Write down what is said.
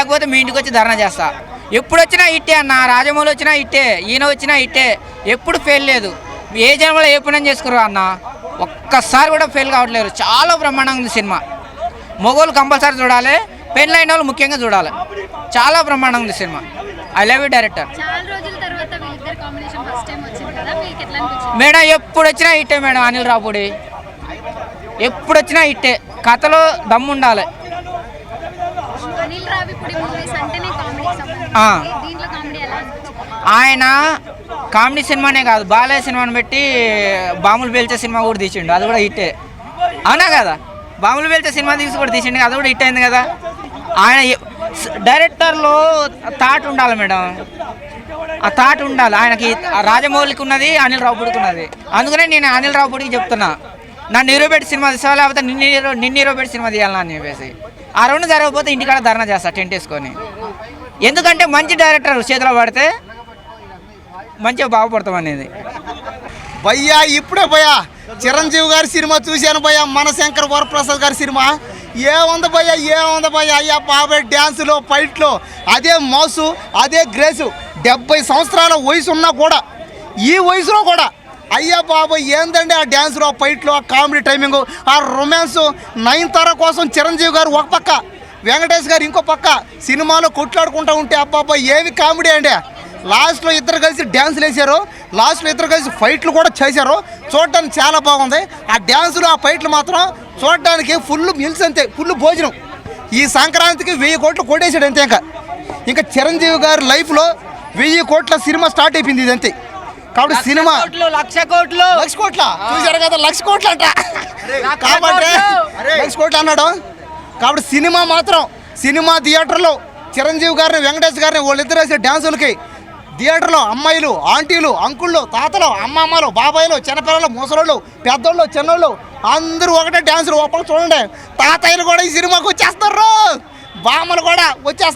లేకపోతే మీ ఇంటికి వచ్చి ధర్నా చేస్తా. ఎప్పుడు వచ్చినా ఇట్టే అన్న, రాజమౌళి వచ్చినా ఇట్టే, ఈయన వచ్చినా ఇట్టే, ఎప్పుడు ఫెయిల్ లేదు. ఏ జనంలో ఏ పని చేసుకురు అన్న, ఒక్కసారి కూడా ఫెయిల్ కావట్లేదు. చాలా బ్రహ్మాండంగా ఉంది సినిమా. మొగోళ్ళు కంపల్సరీ చూడాలి, పెళ్ళైన వాళ్ళు ముఖ్యంగా చూడాలి. చాలా బ్రహ్మాండంగా ఉంది cinema. I love you director. Madam ఎప్పుడు వచ్చినా ఇట్టే మేడం. అనిల్ రావుపూడి ఎప్పుడు వచ్చినా ఇట్టే, కథలో దమ్ము ఉండాలి. ఆయన కామెడీ సినిమానే కాదు, బాలయ్య సినిమాని పెట్టి బాములు పేల్చే సినిమా కూడా తీసిండు, అది కూడా హిట్టే. అవునా కదా? బాములు పేల్చే సినిమా తీసి కూడా తీసిండు, అది కూడా హిట్ అయింది కదా. ఆయన డైరెక్టర్లో థాట్ ఉండాలి మేడం, ఆ థాట్ ఉండాలి. ఆయనకి రాజమౌళికి ఉన్నది, అనిల్ రావుపూడికి ఉన్నది. అందుకనే నేను అనిల్ రావుపూడికి చెప్తున్నా, నన్ను హీరోబెట్టి సినిమా తీసుకోవాలి, లేకపోతే నిన్ను హీరోబెట్టి సినిమా తీయాలని అని చెప్పేసి. ఆ రెండు జరగకపోతే ఇంటికాడ ధర్నా చేస్తా టెంట్ వేసుకొని. ఎందుకంటే మంచి డైరెక్టర్ చేతిలో పడితే మంచిగా బాగుపడతాం అనేది. భయ్యా ఇప్పుడే భయ్యా చిరంజీవి గారి సినిమా చూశాను భయ్యా, మనశంకర్ వరప్రసాద్ గారి సినిమా. ఏముంది భయ్యా అయ్యా బాబాయ్ డ్యాన్సులో ఫైట్లో అదే మౌసు, అదే గ్రేసు. 70 సంవత్సరాల వయసు ఉన్నా కూడా, ఈ వయసులో కూడా అయ్యా బాబాయ్ ఏందండి ఆ డ్యాన్స్లో, ఆ ఫైట్లో, ఆ కామెడీ టైమింగు, ఆ రొమాన్సు. నయనతార కోసం చిరంజీవి గారు ఒక పక్క, వెంకటేష్ గారు ఇంకో పక్క సినిమాలో కొట్లాడుకుంటూ ఉంటే అబ్బాబ్బా ఏమి కామెడీ అండి. లాస్ట్లో ఇద్దరు కలిసి డ్యాన్సులు వేసారు, లాస్ట్లో ఇద్దరు కలిసి ఫైట్లు కూడా చేశారు. చూడటానికి చాలా బాగుంది. ఆ డ్యాన్సులు, ఆ ఫైట్లు మాత్రం చూడటానికి ఫుల్ మిల్స్ అంతే, ఫుల్ భోజనం. ఈ సంక్రాంతికి 1000 కోట్లు కొట్టేసాడు అంతే. ఇంకా చిరంజీవి గారి లైఫ్లో 1000 కోట్ల సినిమా స్టార్ట్ అయిపోయింది ఇది అంతే. కాబట్టి సినిమా 1,00,000 కోట్లు చూసారు కదా, 1,00,000 కోట్లు అంట. కాబట్టి 1,00,000 కోట్లు అన్నాడు. కాబట్టి సినిమా మాత్రం, సినిమా థియేటర్లో చిరంజీవి గారిని, వెంకటేష్ గారిని వాళ్ళిద్దరు వేసే డ్యాన్సులకి థియేటర్లో అమ్మాయిలు, ఆంటీలు, అంకుళ్ళు, తాతలు, అమ్మమ్మలు, బాబాయిలు, చిన్నపిల్లలు, ముసలోళ్ళు, పెద్దోళ్ళు, చిన్నోళ్ళు అందరూ ఒకటే డ్యాన్సులు. ఒప్పలు చూడండి, తాతయ్యలు కూడా ఈ సినిమాకి వచ్చేస్తారు, బామ్మలు కూడా వచ్చేస్తారు.